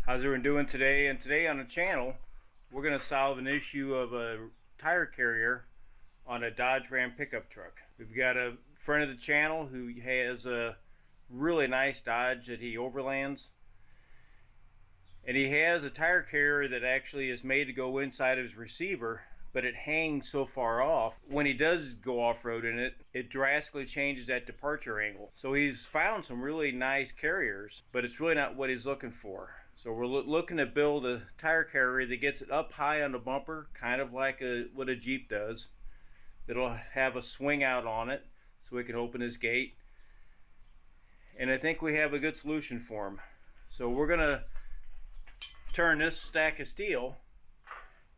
How's everyone doing today? And today on the channel, we're going to solve an issue of a tire carrier on a Dodge Ram pickup truck. We've got a friend of the channel who has a really nice Dodge that he overlands. And he has a tire carrier that actually is made to go inside of his receiver, but it hangs so far off. When he does go off-road in it, it drastically changes that departure angle. So he's found some really nice carriers, but it's really not what he's looking for. So we're looking to build a tire carrier that gets it up high on the bumper, kind of like what a Jeep does. It'll have a swing out on it so we can open his gate. And I think we have a good solution for him. So we're going to turn this stack of steel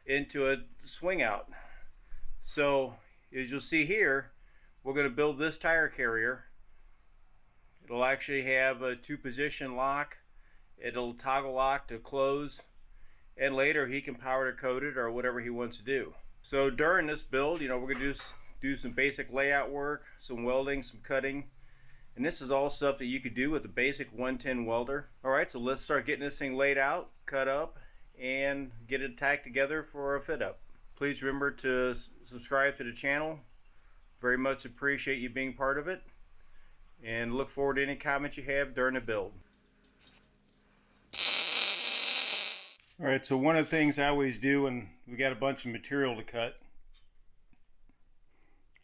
into a swing out. So as you'll see here, we're going to build this tire carrier. It'll actually have a 2-position lock. It'll toggle lock to close, and later he can power to code it or whatever he wants to do. So during this build, we're going to do some basic layout work, some welding, some cutting, and this is all stuff that you could do with a basic 110 welder. Alright, so let's start getting this thing laid out, cut up, and get it tacked together for a fit up. Please remember to subscribe to the channel. Very much appreciate you being part of it, and look forward to any comments you have during the build. Alright, so one of the things I always do when we got a bunch of material to cut,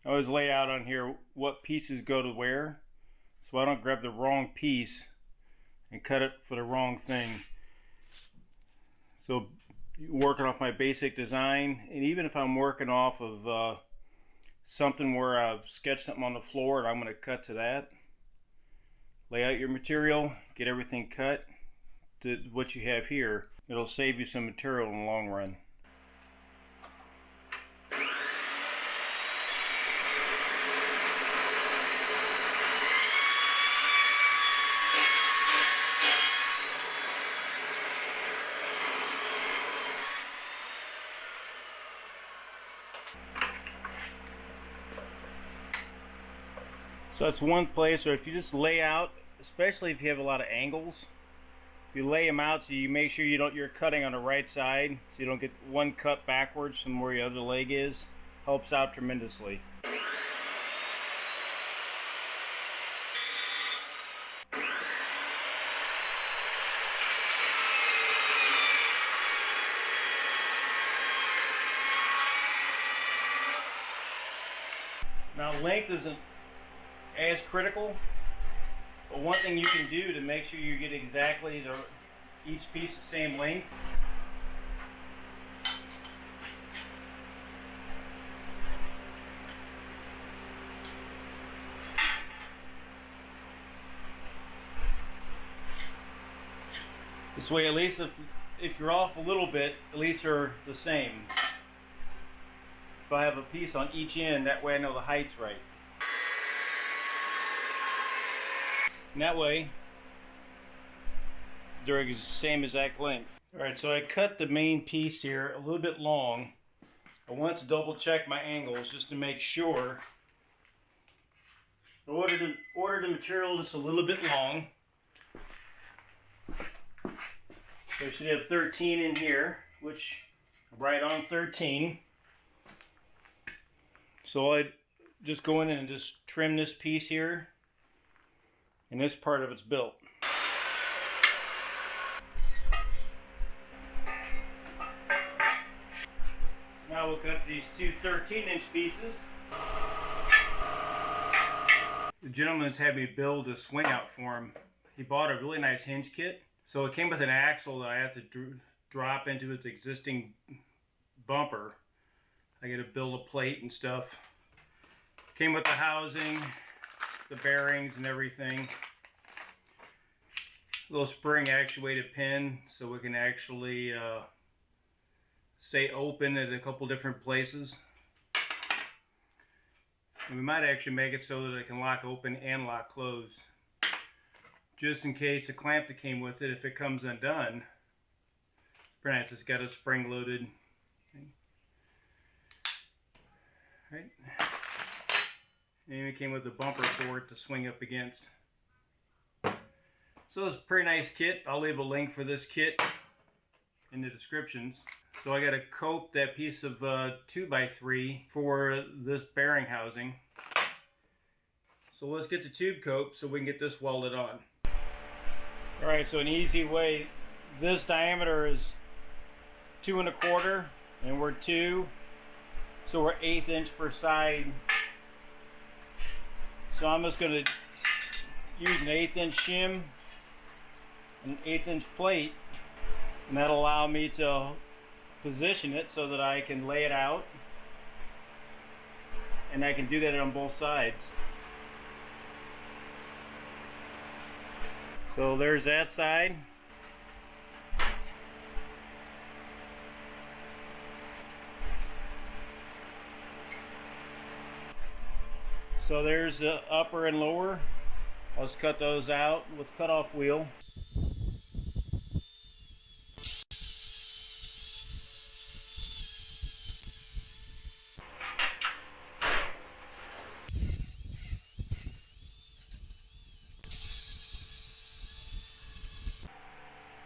I always lay out on here what pieces go to where, so I don't grab the wrong piece and cut it for the wrong thing. So working off my basic design, and even if I'm working off of something where I've sketched something on the floor and I'm going to cut to that, lay out your material, get everything cut to what you have here. It'll save you some material in the long run. So that's one place where if you just lay out, especially if you have a lot of angles, if you lay them out so you make sure you're cutting on the right side, so you don't get one cut backwards from where your other leg is, helps out tremendously. Now length isn't as critical, but one thing you can do to make sure you get exactly each piece the same length, this way at least if you're off a little bit, at least they're the same. If I have a piece on each end, that way I know the height's right. And that way, they're the same exact length. Alright, so I cut the main piece here a little bit long. I want to double check my angles just to make sure. I ordered the material just a little bit long. So I should have 13 in here, which right on 13. So I just go in and just trim this piece here. And this part of it's built. Now we'll cut these two 13-inch pieces. The gentleman's had me build a swing out for him. He bought a really nice hinge kit. So it came with an axle that I have to drop into its existing bumper. I got to build a plate and stuff. Came with the housing, the bearings and everything. Little spring actuated pin so we can actually stay open at a couple different places. And we might actually make it so that it can lock open and lock closed. Just in case the clamp that came with it, if it comes undone, perhaps it's got a spring loaded. Right. And it came with a bumper for it to swing up against. So it's a pretty nice kit. I'll leave a link for this kit in the descriptions. So I got to cope that piece of 2x3 for this bearing housing. So let's get the tube cope so we can get this welded on. Alright, so an easy way, this diameter is 2 1/4 and we're 2, so we're 1/8 inch per side. So I'm just going to use an 1/8 inch shim, an 1/8 inch plate, and that'll allow me to position it so that I can lay it out, and I can do that on both sides. So there's that side. So there's the upper and lower. I'll just cut those out with cutoff wheel.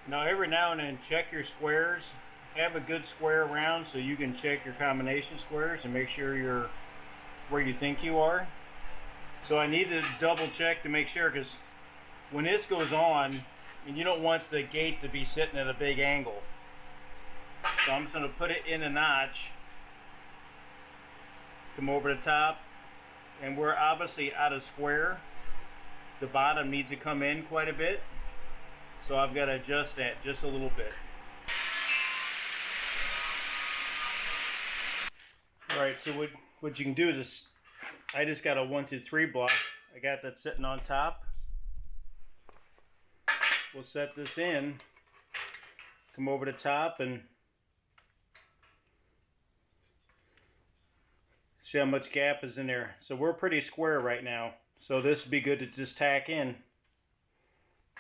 Now every now and then check your squares. Have a good square around so you can check your combination squares and make sure you're where you think you are. So I need to double check to make sure, because when this goes on, and you don't want the gate to be sitting at a big angle. So I'm just going to put it in a notch, come over the top, and we're obviously out of square. The bottom needs to come in quite a bit. So I've got to adjust that just a little bit. Alright, so what you can do is, I just got a 1, 2, 3 block. I got that sitting on top. We'll set this in, come over the top, and see how much gap is in there. So we're pretty square right now. So this would be good to just tack in.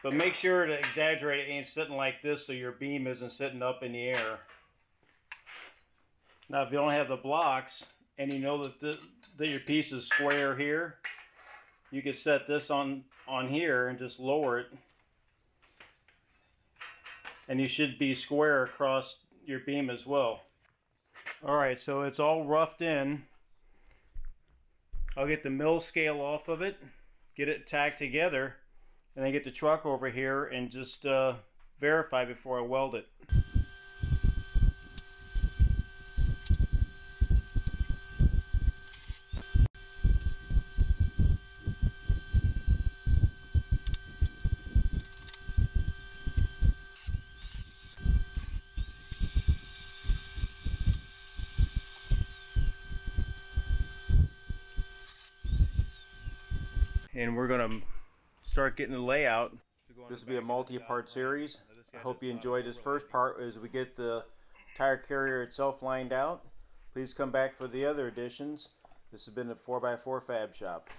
But make sure to exaggerate it ain't sitting like this so your beam isn't sitting up in the air. Now if you don't have the blocks and you know that your piece is square here, you can set this on here and just lower it. And you should be square across your beam as well. Alright, so it's all roughed in. I'll get the mill scale off of it, get it tacked together, and then get the truck over here and just verify before I weld it. And we're going to start getting the layout. This will be a multi-part series. I hope you enjoyed this first part as we get the tire carrier itself lined out. Please come back for the other editions. This has been the 4x4 Fab Shop.